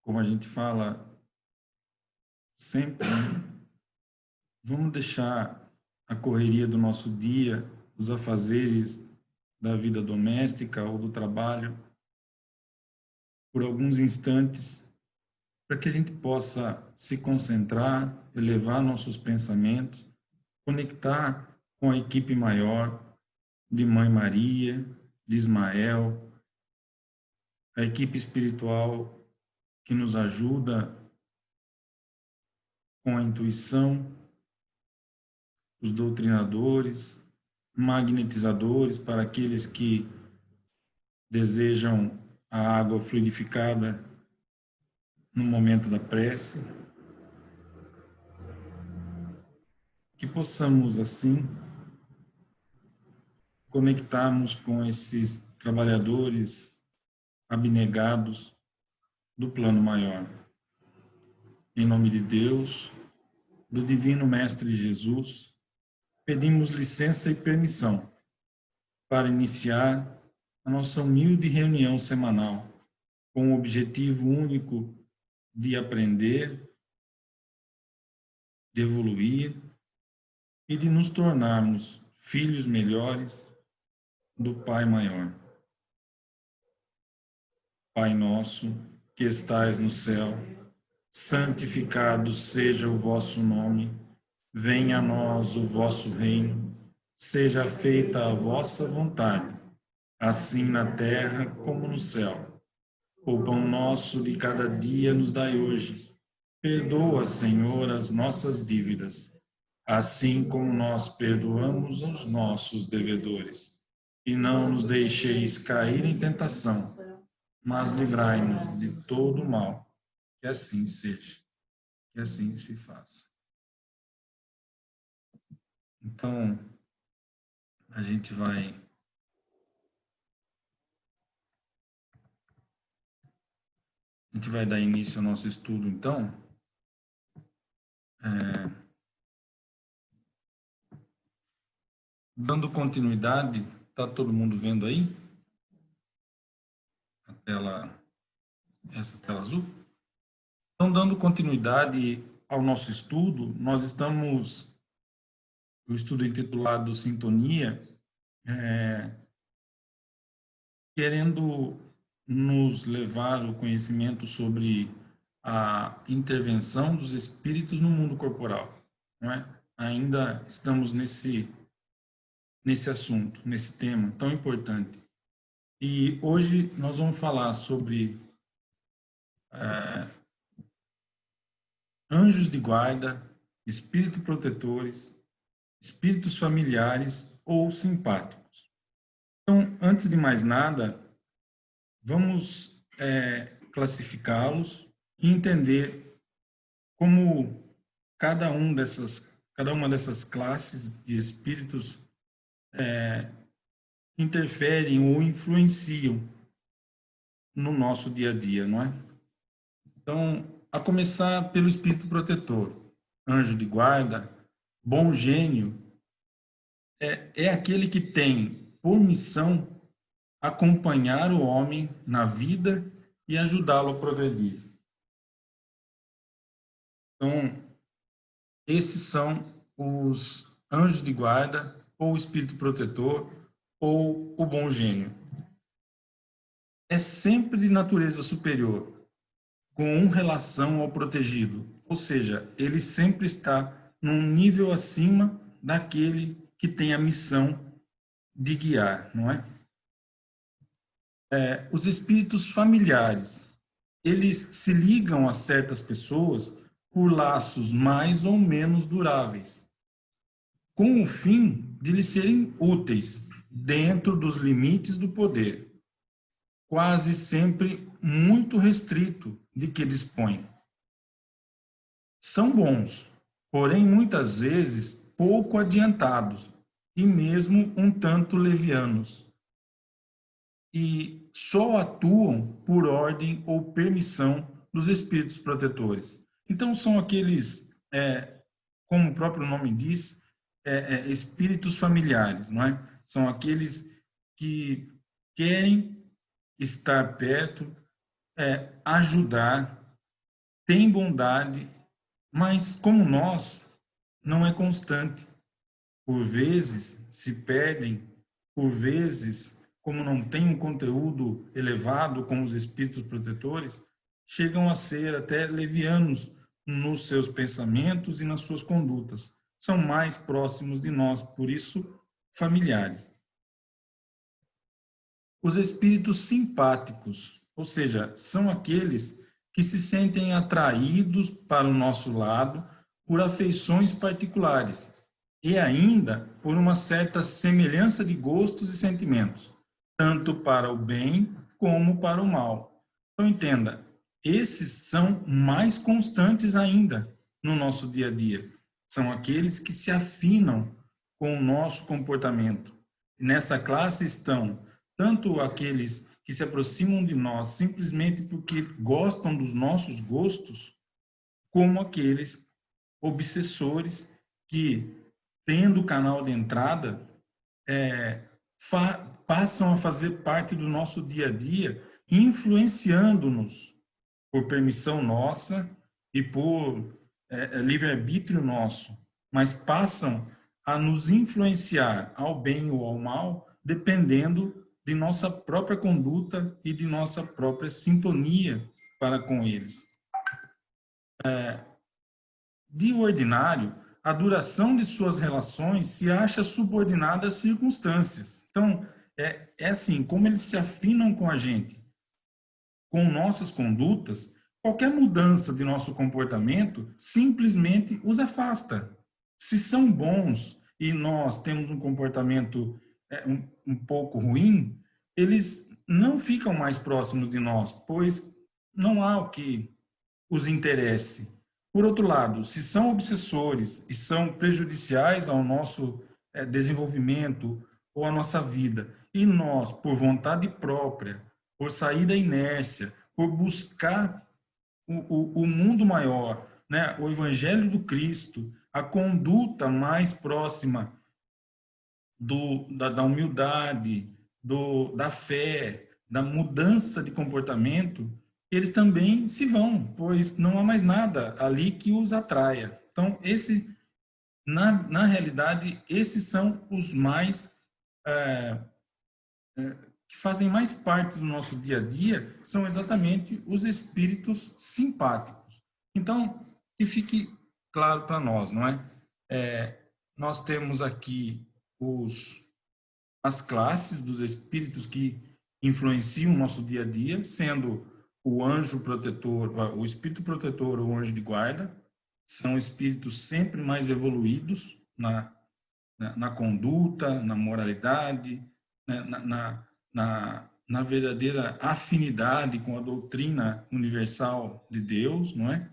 como a gente fala sempre, né? Vamos deixar a correria do nosso dia, os afazeres da vida doméstica ou do trabalho, por alguns instantes, para que a gente possa se concentrar, elevar nossos pensamentos, conectar com a equipe maior de Mãe Maria, de Ismael, a equipe espiritual que nos ajuda com a intuição, os doutrinadores, magnetizadores para aqueles que desejam a água fluidificada no momento da prece. Que possamos, assim, conectarmos com esses trabalhadores abnegados do plano maior. Em nome de Deus, do Divino Mestre Jesus, pedimos licença e permissão para iniciar a nossa humilde reunião semanal com o objetivo único de aprender, de evoluir e de nos tornarmos filhos melhores do Pai Maior. Pai nosso, que estais no céu, santificado seja o vosso nome, venha a nós o vosso reino, seja feita a vossa vontade, assim na terra como no céu. O pão nosso de cada dia nos dai hoje. Perdoa, Senhor, as nossas dívidas, assim como nós perdoamos os nossos devedores. E não nos deixeis cair em tentação, mas livrai-nos de todo o mal. Que assim seja, que assim se faça. Então, a gente vai dar início ao nosso estudo, então. Dando continuidade, está todo mundo vendo aí? A tela, essa tela azul? Então, dando continuidade ao nosso estudo, nós estamos, o estudo intitulado Sintonia, querendo nos levar o conhecimento sobre a intervenção dos espíritos no mundo corporal, não é? Ainda estamos nesse assunto, nesse tema tão importante. E hoje nós vamos falar sobre anjos de guarda, espíritos protetores, espíritos familiares ou simpáticos. Então, antes de mais nada, vamos classificá-los e entender como cada uma dessas classes de espíritos interferem ou influenciam no nosso dia a dia, não é? Então, a começar pelo espírito protetor, anjo de guarda, bom gênio, é aquele que tem por missão acompanhar o homem na vida e ajudá-lo a progredir. Então, esses são os anjos de guarda, ou o espírito protetor, ou o bom gênio. É sempre de natureza superior, com relação ao protegido, ou seja, ele sempre está num nível acima daquele que tem a missão de guiar, não é? Os espíritos familiares, eles se ligam a certas pessoas por laços mais ou menos duráveis, com o fim de lhes serem úteis dentro dos limites do poder, quase sempre muito restrito de que dispõem. São bons, porém muitas vezes pouco adiantados e mesmo um tanto levianos, e só atuam por ordem ou permissão dos espíritos protetores. Então são aqueles, como o próprio nome diz, espíritos familiares, não é? São aqueles que querem estar perto, ajudar tem bondade, mas como nós, não é constante. Por vezes se perdem, por vezes, como não tem um conteúdo elevado com os espíritos protetores, chegam a ser até levianos nos seus pensamentos e nas suas condutas. São mais próximos de nós, por isso, familiares. Os espíritos simpáticos, ou seja, são aqueles que se sentem atraídos para o nosso lado por afeições particulares e ainda por uma certa semelhança de gostos e sentimentos, tanto para o bem como para o mal. Então, entenda, esses são mais constantes ainda no nosso dia a dia. São aqueles que se afinam com o nosso comportamento. Nessa classe estão tanto aqueles que se aproximam de nós simplesmente porque gostam dos nossos gostos, como aqueles obsessores que, tendo o canal de entrada, passam a fazer parte do nosso dia a dia, influenciando-nos por permissão nossa e por livre-arbítrio nosso, mas passam a nos influenciar ao bem ou ao mal, dependendo de nossa própria conduta e de nossa própria sintonia para com eles. De ordinário, a duração de suas relações se acha subordinada às circunstâncias. Então, é assim, como eles se afinam com a gente, com nossas condutas, qualquer mudança de nosso comportamento simplesmente os afasta. Se são bons e nós temos um comportamento um pouco ruim, eles não ficam mais próximos de nós, pois não há o que os interesse. Por outro lado, se são obsessores e são prejudiciais ao nosso desenvolvimento ou à nossa vida, e nós, por vontade própria, por sair da inércia, por buscar o mundo maior, né? O evangelho do Cristo, a conduta mais próxima da humildade, da fé, da mudança de comportamento, eles também se vão, pois não há mais nada ali que os atraia. Então, na realidade, esses são os mais que fazem mais parte do nosso dia a dia, são exatamente os espíritos simpáticos. Então, que fique claro para nós, não é? Nós temos aqui as classes dos espíritos que influenciam o nosso dia a dia, sendo o anjo protetor, o espírito protetor ou o anjo de guarda, são espíritos sempre mais evoluídos na conduta, na moralidade, né, na verdadeira afinidade com a doutrina universal de Deus, não é?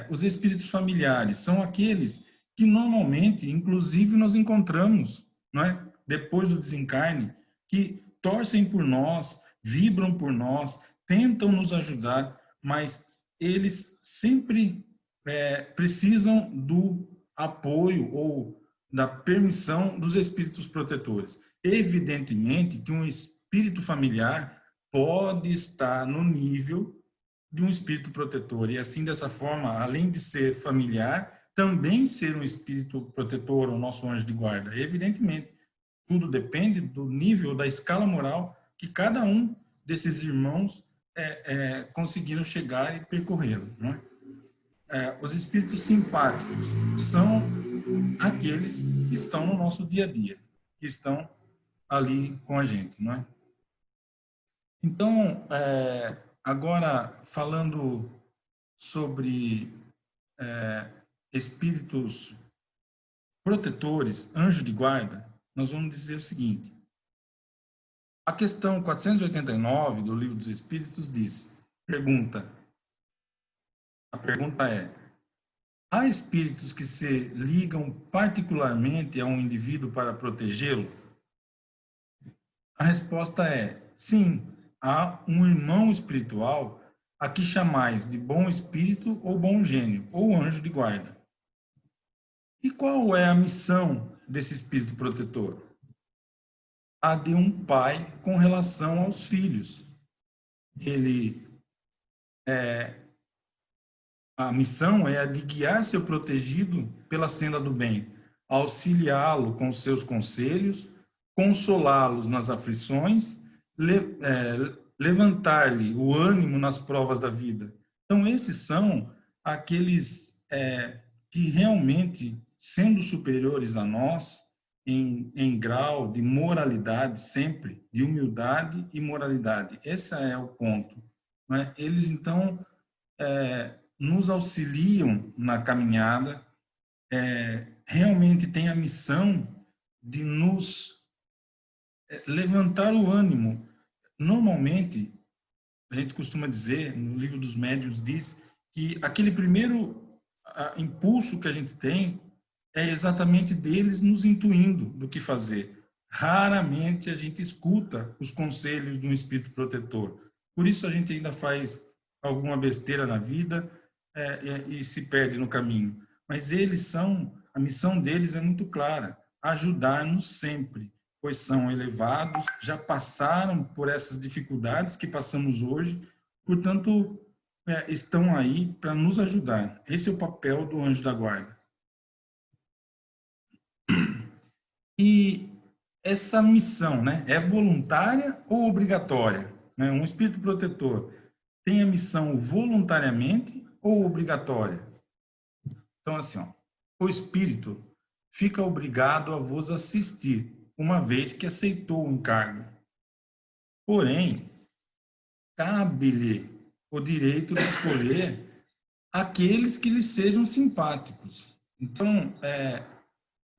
Os espíritos familiares são aqueles que normalmente, inclusive, nós encontramos, não é? Depois do desencarne, que torcem por nós, vibram por nós, tentam nos ajudar, mas eles sempre precisam do apoio ou da permissão dos espíritos protetores. Evidentemente que um espírito familiar pode estar no nível de um espírito protetor. E assim, dessa forma, além de ser familiar, também ser um espírito protetor, o nosso anjo de guarda. Evidentemente, tudo depende do nível, da escala moral que cada um desses irmãos conseguiram chegar e percorreram. Não é? Os espíritos simpáticos são aqueles que estão no nosso dia a dia, que estão ali com a gente, não é? Então, agora falando sobre espíritos protetores, anjo de guarda, nós vamos dizer o seguinte: a questão 489 do Livro dos Espíritos diz, a pergunta é: há espíritos que se ligam particularmente a um indivíduo para protegê-lo? A resposta é sim, há um irmão espiritual a que chamais de bom espírito ou bom gênio, ou anjo de guarda. E qual é a missão desse espírito protetor? A de um pai com relação aos filhos. Ele a missão é a de guiar seu protegido pela senda do bem, auxiliá-lo com seus conselhos, consolá-los nas aflições, levantar-lhe o ânimo nas provas da vida. Então, esses são aqueles que realmente, sendo superiores a nós, em grau de moralidade, sempre, de humildade e moralidade. Esse é o ponto. Não é? Eles, então, nos auxiliam na caminhada, realmente têm a missão de nos levantar o ânimo. Normalmente, a gente costuma dizer, no livro dos médiuns diz, que aquele primeiro impulso que a gente tem é exatamente deles nos intuindo do que fazer. Raramente a gente escuta os conselhos de um espírito protetor. Por isso a gente ainda faz alguma besteira na vida e se perde no caminho. Mas eles são, a missão deles é muito clara, ajudar-nos sempre, pois são elevados, já passaram por essas dificuldades que passamos hoje, portanto, estão aí para nos ajudar. Esse é o papel do anjo da guarda. E essa missão, né, é voluntária ou obrigatória? Né? Um espírito protetor tem a missão voluntariamente ou obrigatória? Então, assim, ó, o espírito fica obrigado a vos assistir, uma vez que aceitou o encargo. Porém, cabe-lhe o direito de escolher aqueles que lhe sejam simpáticos. Então,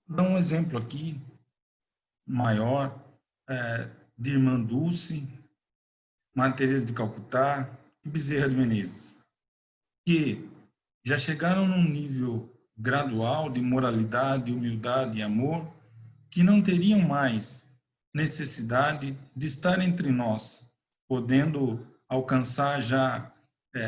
dá um exemplo aqui maior, de Irmã Dulce, Madre Teresa de Calcutá e Bezerra de Menezes, que já chegaram num nível gradual de moralidade, humildade e amor, que não teriam mais necessidade de estar entre nós, podendo alcançar já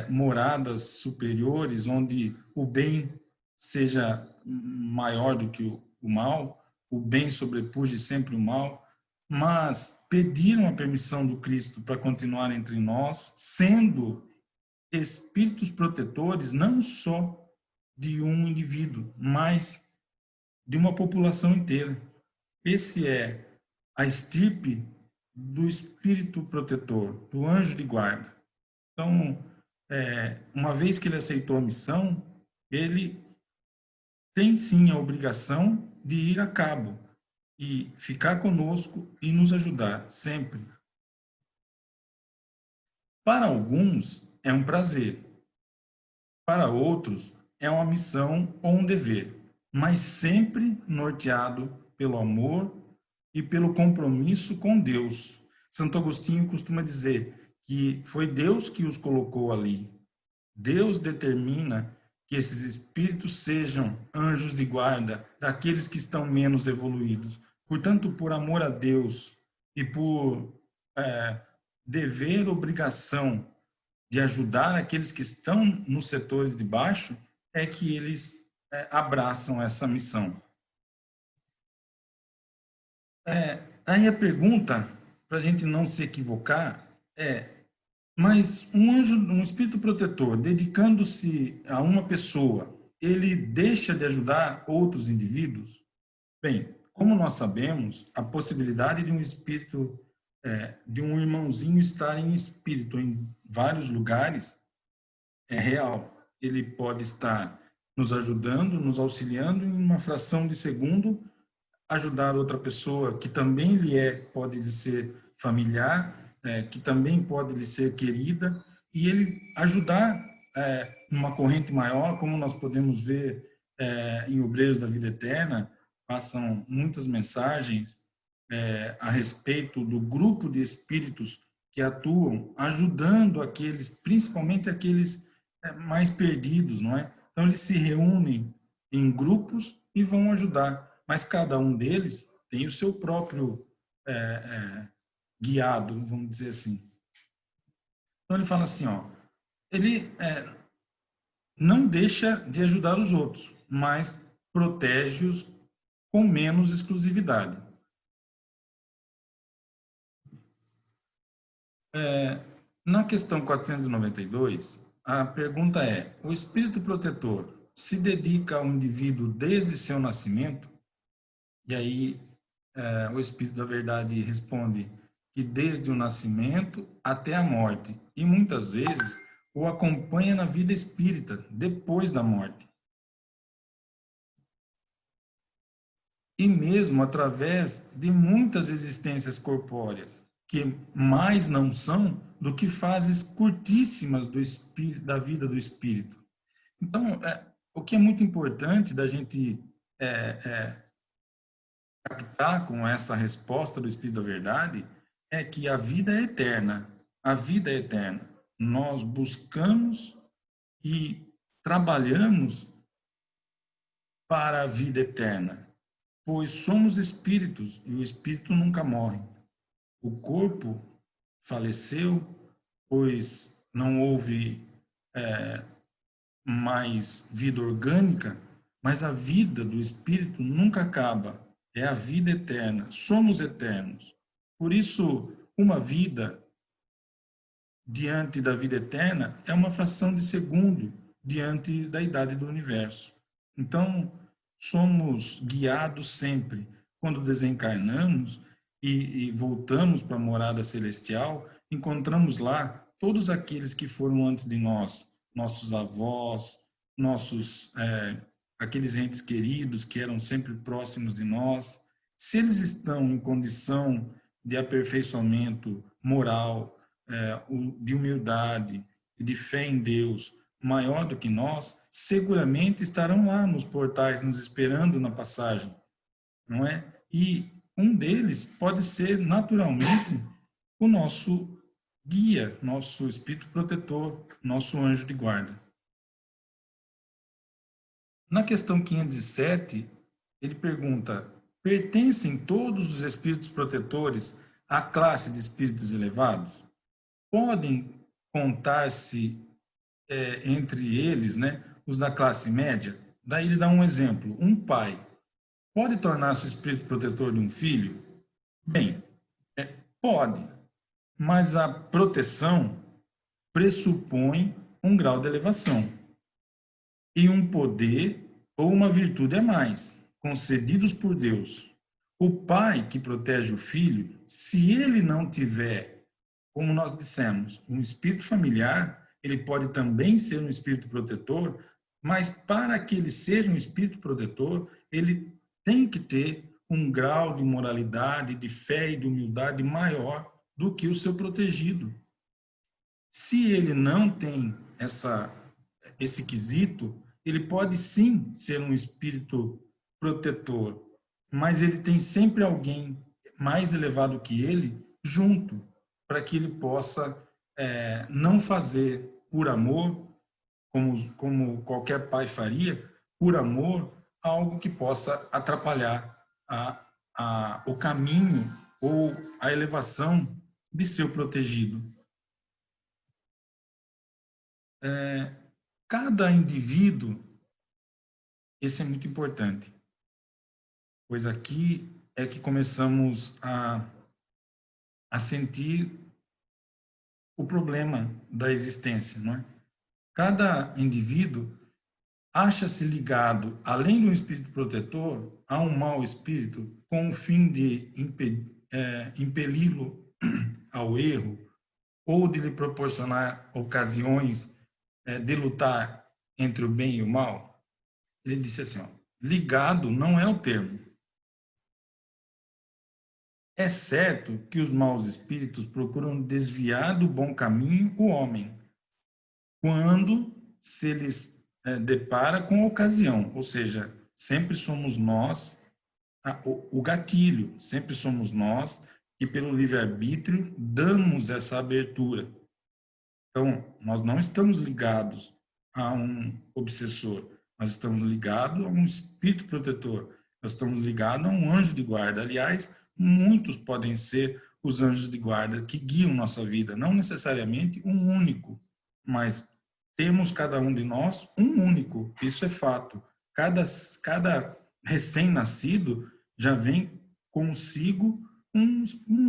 moradas superiores, onde o bem seja maior do que o mal, o bem sobrepuja sempre o mal, mas pediram a permissão do Cristo para continuar entre nós, sendo espíritos protetores não só de um indivíduo, mas de uma população inteira. Esse é a estirpe do espírito protetor, do anjo de guarda. Então, uma vez que ele aceitou a missão, ele tem sim a obrigação de ir a cabo e ficar conosco e nos ajudar sempre. Para alguns é um prazer, para outros é uma missão ou um dever, mas sempre norteado pelo amor e pelo compromisso com Deus. Santo Agostinho costuma dizer que foi Deus que os colocou ali. Deus determina que esses espíritos sejam anjos de guarda daqueles que estão menos evoluídos. Portanto, por amor a Deus e por dever, obrigação de ajudar aqueles que estão nos setores de baixo, é que eles abraçam essa missão. Aí a pergunta, para a gente não se equivocar, mas um anjo, um espírito protetor, dedicando-se a uma pessoa, ele deixa de ajudar outros indivíduos? Bem, como nós sabemos, a possibilidade de um espírito, de um irmãozinho estar em espírito em vários lugares é real. Ele pode estar nos ajudando, nos auxiliando em uma fração de segundo, ajudar outra pessoa que também pode lhe ser familiar, que também pode lhe ser querida, e ele ajudar numa corrente maior, como nós podemos ver em Obreiros da Vida Eterna, passam muitas mensagens a respeito do grupo de espíritos que atuam, ajudando aqueles, principalmente aqueles mais perdidos, não é? Então eles se reúnem em grupos e vão ajudar, mas cada um deles tem o seu próprio guiado, vamos dizer assim. Então ele fala assim, ó, ele não deixa de ajudar os outros, mas protege-os com menos exclusividade. Na questão 492, a pergunta é: o espírito protetor se dedica ao indivíduo desde seu nascimento? E aí o espírito da verdade responde que desde o nascimento até a morte, e muitas vezes o acompanha na vida espírita depois da morte. E mesmo através de muitas existências corpóreas, que mais não são do que fases curtíssimas do espírito, da vida do espírito. Então, o que é muito importante da gente captar com essa resposta do Espírito da Verdade é que a vida é eterna. A vida é eterna. Nós buscamos e trabalhamos para a vida eterna, pois somos espíritos e o espírito nunca morre. O corpo faleceu, pois não houve mais vida orgânica, mas a vida do espírito nunca acaba. É a vida eterna. Somos eternos. Por isso, uma vida diante da vida eterna é uma fração de segundo diante da idade do universo. Então, somos guiados sempre. Quando desencarnamos e voltamos para a morada celestial, encontramos lá todos aqueles que foram antes de nós, nossos avós, aqueles entes queridos que eram sempre próximos de nós. Se eles estão em condição de aperfeiçoamento moral, de humildade, de fé em Deus, maior do que nós, seguramente estarão lá nos portais, nos esperando na passagem, não é? E um deles pode ser, naturalmente, o nosso guia, nosso espírito protetor, nosso anjo de guarda. Na questão 507, ele pergunta: pertencem todos os espíritos protetores à classe de espíritos elevados? Podem contar-se entre eles, né, os da classe média? Daí ele dá um exemplo. Um pai pode tornar-se o espírito protetor de um filho? Bem, pode, mas a proteção pressupõe um grau de elevação e um poder ou uma virtude a mais, concedidos por Deus. O pai que protege o filho, se ele não tiver, como nós dissemos, um espírito familiar, ele pode também ser um espírito protetor, mas para que ele seja um espírito protetor, ele tem que ter um grau de moralidade, de fé e de humildade maior do que o seu protegido. Se ele não tem esse quesito, ele pode sim ser um espírito protetor, mas ele tem sempre alguém mais elevado que ele junto, para que ele possa não fazer por amor, como qualquer pai faria, por amor, algo que possa atrapalhar o caminho ou a elevação de seu protegido. Cada indivíduo, esse é muito importante, pois aqui é que começamos a sentir o problema da existência, não é? Cada indivíduo acha-se ligado, além do espírito protetor, a um mau espírito com o fim de impeli-lo ao erro ou de lhe proporcionar ocasiões de lutar entre o bem e o mal. Ele disse assim, ó, ligado não é o termo. É certo que os maus espíritos procuram desviar do bom caminho o homem, quando se lhes depara com a ocasião, ou seja, sempre somos nós o gatilho, sempre somos nós que pelo livre-arbítrio damos essa abertura. Então, nós não estamos ligados a um obsessor, nós estamos ligados a um espírito protetor, nós estamos ligados a um anjo de guarda. Aliás, muitos podem ser os anjos de guarda que guiam nossa vida, não necessariamente um único, mas temos cada um de nós um único, isso é fato. Cada recém-nascido já vem consigo um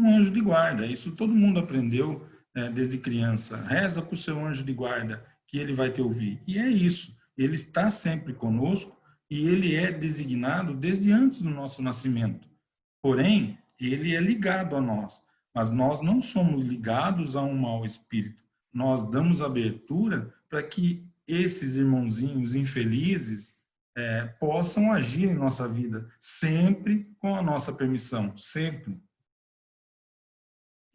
anjo de guarda, isso todo mundo aprendeu desde criança. Reza para o seu anjo de guarda, que ele vai te ouvir. E é isso. Ele está sempre conosco e ele é designado desde antes do nosso nascimento. Porém, ele é ligado a nós, mas nós não somos ligados a um mau espírito. Nós damos abertura para que esses irmãozinhos infelizes possam agir em nossa vida, sempre com a nossa permissão, sempre.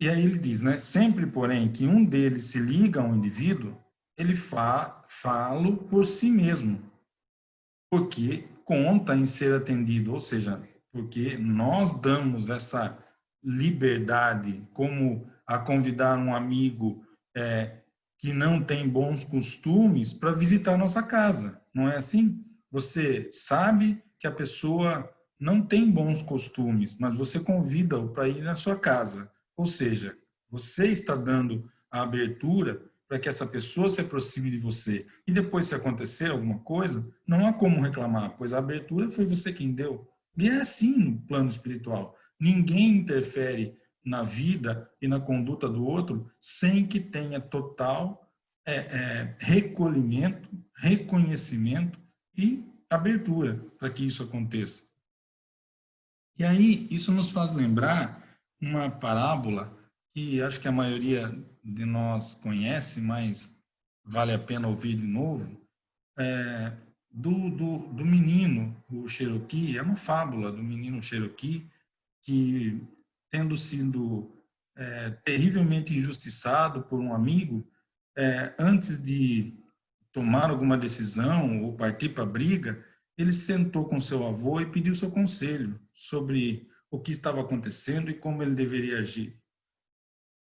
E aí ele diz, né? Sempre, porém, que um deles se liga a um indivíduo, ele fala por si mesmo, porque conta em ser atendido, ou seja, porque nós damos essa liberdade, como a convidar um amigo que não tem bons costumes para visitar a nossa casa, não é assim? Você sabe que a pessoa não tem bons costumes, mas você convida-o para ir na sua casa. Ou seja, você está dando a abertura para que essa pessoa se aproxime de você. E depois, se acontecer alguma coisa, não há como reclamar, pois a abertura foi você quem deu. E é assim no plano espiritual. Ninguém interfere na vida e na conduta do outro sem que tenha total recolhimento, reconhecimento e abertura para que isso aconteça. E aí, isso nos faz lembrar uma parábola que acho que a maioria de nós conhece, mas vale a pena ouvir de novo, do menino, o Cherokee. É uma fábula do menino Cherokee que, tendo sido terrivelmente injustiçado por um amigo, antes de tomar alguma decisão ou partir para a briga, ele sentou com seu avô e pediu seu conselho sobre o que estava acontecendo e como ele deveria agir.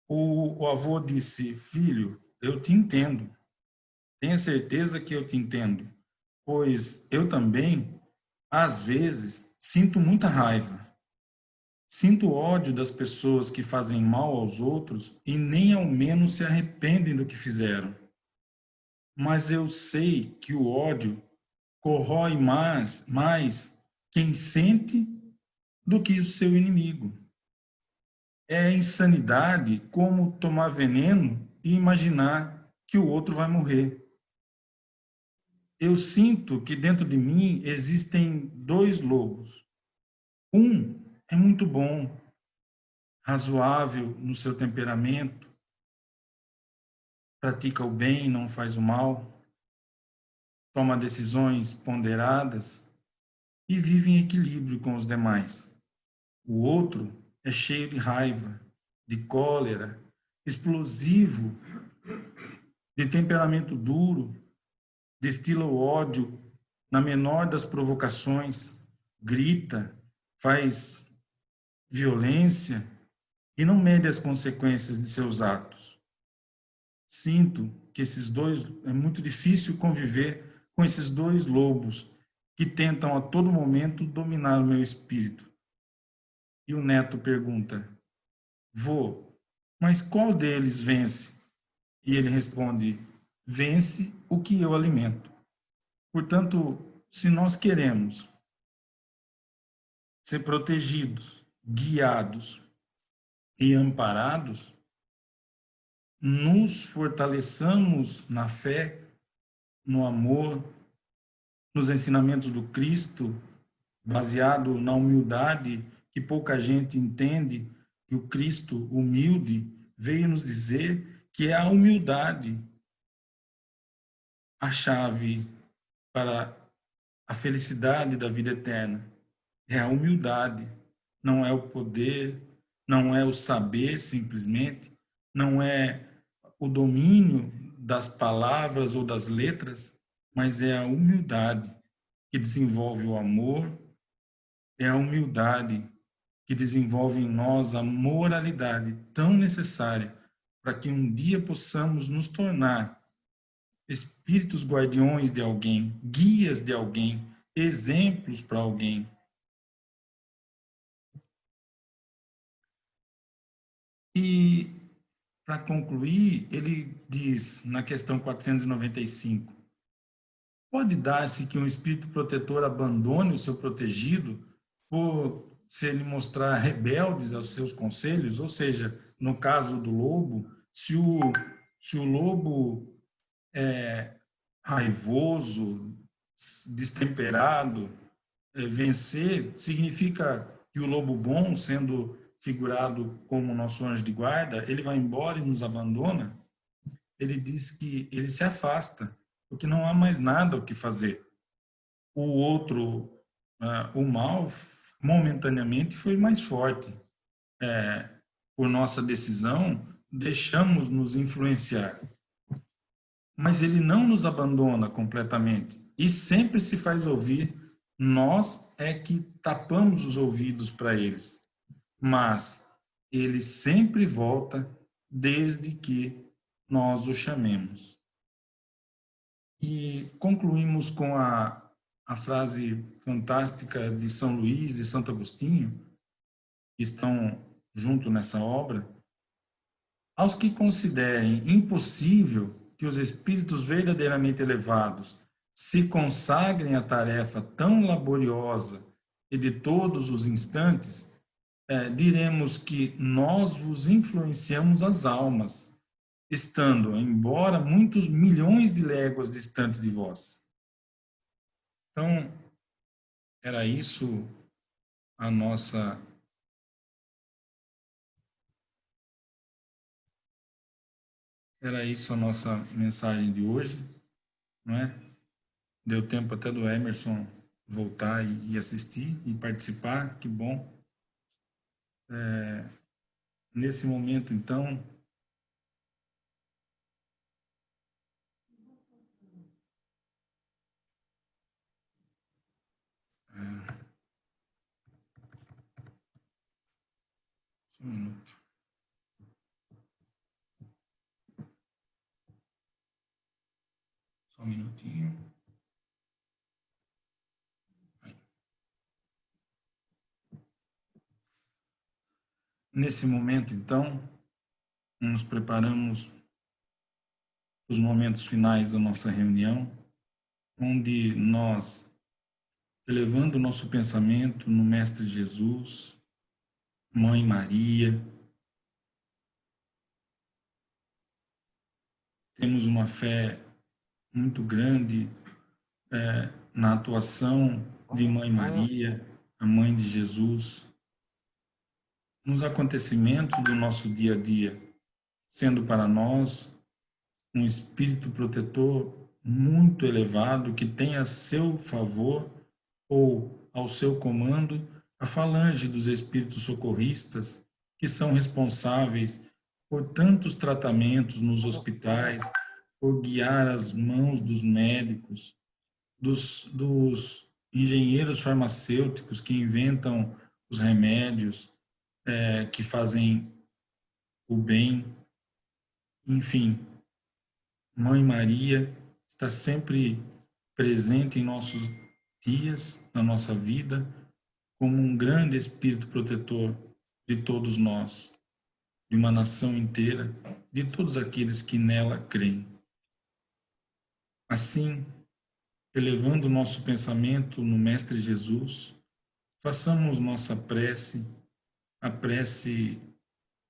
O avô disse: filho, eu te entendo, tenha certeza que eu te entendo, pois eu também, às vezes, sinto muita raiva. Sinto ódio das pessoas que fazem mal aos outros e nem ao menos se arrependem do que fizeram. Mas eu sei que o ódio corrói mais quem sente do que o seu inimigo. É insanidade como tomar veneno e imaginar que o outro vai morrer. Eu sinto que dentro de mim existem dois lobos. Um é muito bom, razoável no seu temperamento, pratica o bem, não faz o mal, toma decisões ponderadas e vive em equilíbrio com os demais. O outro é cheio de raiva, de cólera, explosivo, de temperamento duro, destila o ódio na menor das provocações, grita, faz violência e não mede as consequências de seus atos. Sinto que é muito difícil conviver com esses dois lobos que tentam a todo momento dominar o meu espírito. E o neto pergunta: vô, mas qual deles vence? E ele responde: vence o que eu alimento. Portanto, se nós queremos ser protegidos, guiados e amparados, nos fortaleçamos na fé, no amor, nos ensinamentos do Cristo, baseado na humildade que pouca gente entende, que o Cristo humilde veio nos dizer que é a humildade a chave para a felicidade da vida eterna. É a humildade, não é o poder, não é o saber simplesmente, não é o domínio das palavras ou das letras, mas é a humildade que desenvolve o amor, é a humildade que desenvolve em nós a moralidade tão necessária para que um dia possamos nos tornar espíritos guardiões de alguém, guias de alguém, exemplos para alguém. E, para concluir, ele diz, na questão 495, pode dar-se que um espírito protetor abandone o seu protegido por se ele mostrar rebeldes aos seus conselhos? Ou seja, no caso do lobo, se o lobo raivoso, destemperado. Vencer significa que o lobo bom, sendo figurado como nosso anjo de guarda, ele vai embora e nos abandona. Ele diz que ele se afasta, porque não há mais nada o que fazer. O outro, o mal, momentaneamente foi mais forte. Por nossa decisão, deixamos nos influenciar. Mas ele não nos abandona completamente e sempre se faz ouvir. Nós é que tapamos os ouvidos para eles, mas ele sempre volta desde que nós o chamemos. E concluímos com a frase fantástica de São Luís e Santo Agostinho, que estão junto nessa obra: aos que considerem impossível que os espíritos verdadeiramente elevados se consagrem à tarefa tão laboriosa e de todos os instantes, diremos que nós vos influenciamos as almas, estando, embora muitos milhões de léguas distantes de vós. Então, era isso a nossa mensagem de hoje, não é? Deu tempo até do Emerson voltar e assistir e participar, que bom. Nesse momento, então, só um minuto. Só um minutinho. Nesse momento, então, nos preparamos para os momentos finais da nossa reunião, onde nós, elevando o nosso pensamento no Mestre Jesus, Mãe Maria, temos uma fé muito grande na atuação de Mãe Maria, a Mãe de Jesus, nos acontecimentos do nosso dia a dia, sendo para nós um espírito protetor muito elevado que tem a seu favor ou ao seu comando a falange dos espíritos socorristas que são responsáveis por tantos tratamentos nos hospitais, por guiar as mãos dos médicos, dos engenheiros farmacêuticos que inventam os remédios, que fazem o bem. Enfim, Mãe Maria está sempre presente em nossos dias, na nossa vida, como um grande espírito protetor de todos nós, de uma nação inteira, de todos aqueles que nela creem. Assim, elevando o nosso pensamento no Mestre Jesus, façamos nossa prece, a prece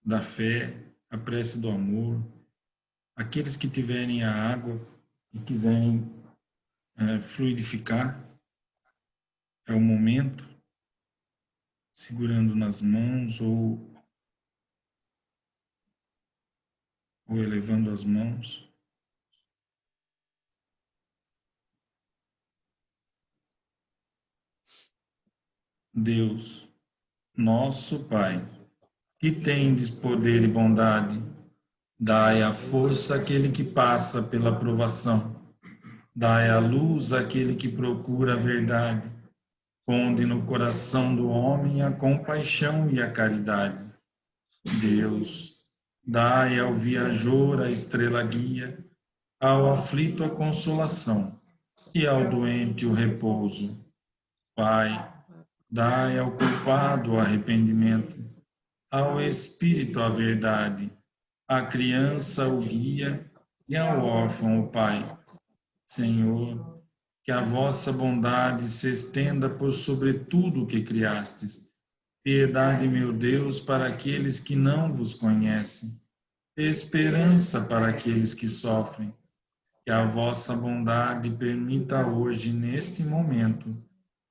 da fé, a prece do amor. Aqueles que tiverem a água e quiserem fluidificar, é o momento, segurando nas mãos ou elevando as mãos. Deus, nosso Pai, que tendes poder e bondade, dai a força àquele que passa pela provação, dai a luz àquele que procura a verdade, ponde no coração do homem a compaixão e a caridade. Deus, dai ao viajor a estrela guia, ao aflito a consolação e ao doente o repouso. Pai, dai ao culpado o arrependimento, ao espírito a verdade, à criança o guia e ao órfão o pai. Senhor, que a vossa bondade se estenda por sobre tudo o que criastes. Piedade, meu Deus, para aqueles que não vos conhecem. Esperança para aqueles que sofrem. Que a vossa bondade permita hoje, neste momento,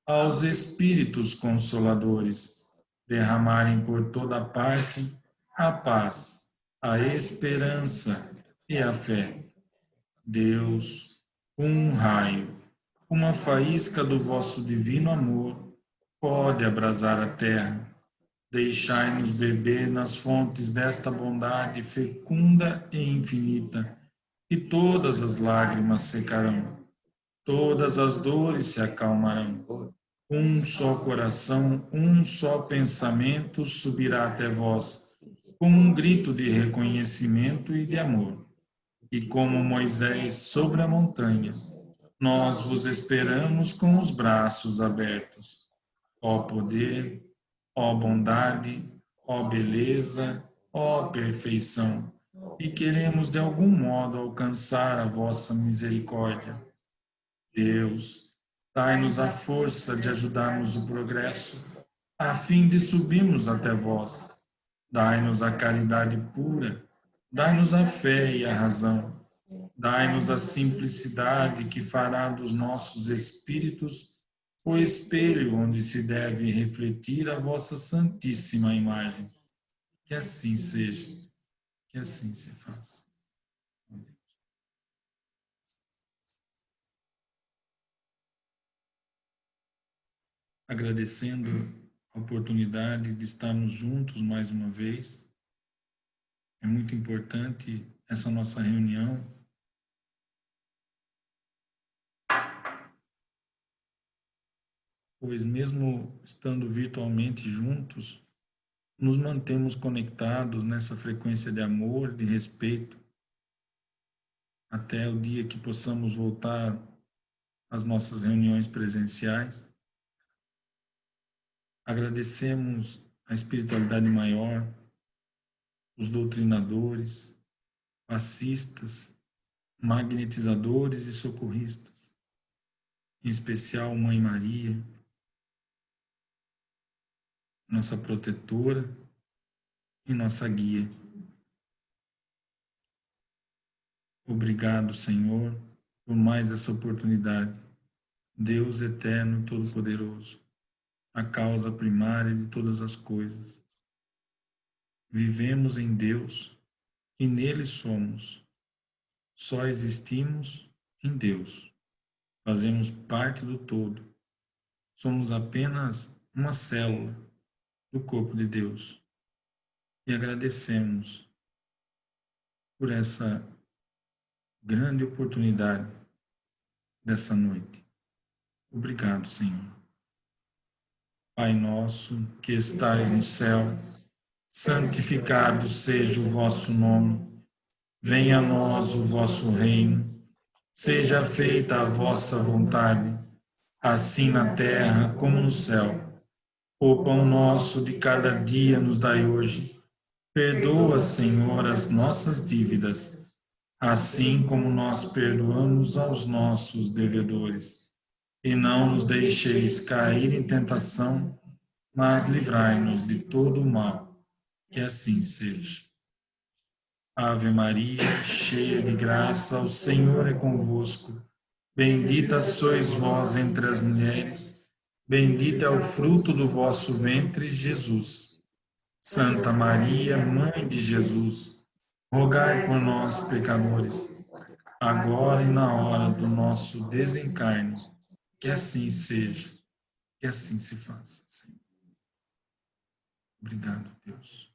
aos Espíritos Consoladores derramarem por toda parte a paz, a esperança e a fé. Deus, um raio, uma faísca do vosso divino amor pode abrasar a terra. Deixai-nos beber nas fontes desta bondade fecunda e infinita, e todas as lágrimas secarão, todas as dores se acalmarão. Um só coração, um só pensamento subirá até vós, com um grito de reconhecimento e de amor. E como Moisés sobre a montanha, nós vos esperamos com os braços abertos. Ó poder, ó bondade, ó beleza, ó perfeição, e queremos de algum modo alcançar a vossa misericórdia. Deus, dai-nos a força de ajudarmos o progresso, a fim de subirmos até vós. Dai-nos a caridade pura, dai-nos a fé e a razão. Dai-nos a simplicidade que fará dos nossos espíritos o espelho onde se deve refletir a vossa santíssima imagem. Que assim seja, que assim se faça. Agradecendo a oportunidade de estarmos juntos mais uma vez. É muito importante essa nossa reunião, pois mesmo estando virtualmente juntos, nos mantemos conectados nessa frequência de amor, de respeito, até o dia que possamos voltar às nossas reuniões presenciais. Agradecemos a espiritualidade maior, os doutrinadores, passistas, magnetizadores e socorristas, em especial Mãe Maria, nossa protetora e nossa guia. Obrigado, Senhor, por mais essa oportunidade. Deus eterno e todo-poderoso, a causa primária de todas as coisas. Vivemos em Deus e nele somos. Só existimos em Deus. Fazemos parte do todo. Somos apenas uma célula do corpo de Deus. E agradecemos por essa grande oportunidade dessa noite. Obrigado, Senhor. Pai nosso, que estais no céu, santificado seja o vosso nome. Venha a nós o vosso reino. Seja feita a vossa vontade, assim na terra como no céu. O pão nosso de cada dia nos dai hoje. Perdoa, Senhor, as nossas dívidas, assim como nós perdoamos aos nossos devedores. E não nos deixeis cair em tentação, mas livrai-nos de todo o mal. Que assim seja. Ave Maria, cheia de graça, o Senhor é convosco. Bendita sois vós entre as mulheres, bendito é o fruto do vosso ventre, Jesus. Santa Maria, Mãe de Jesus, rogai por nós, pecadores, agora e na hora do nosso desencarne. Que assim seja, que assim se faça, Senhor. Obrigado, Deus.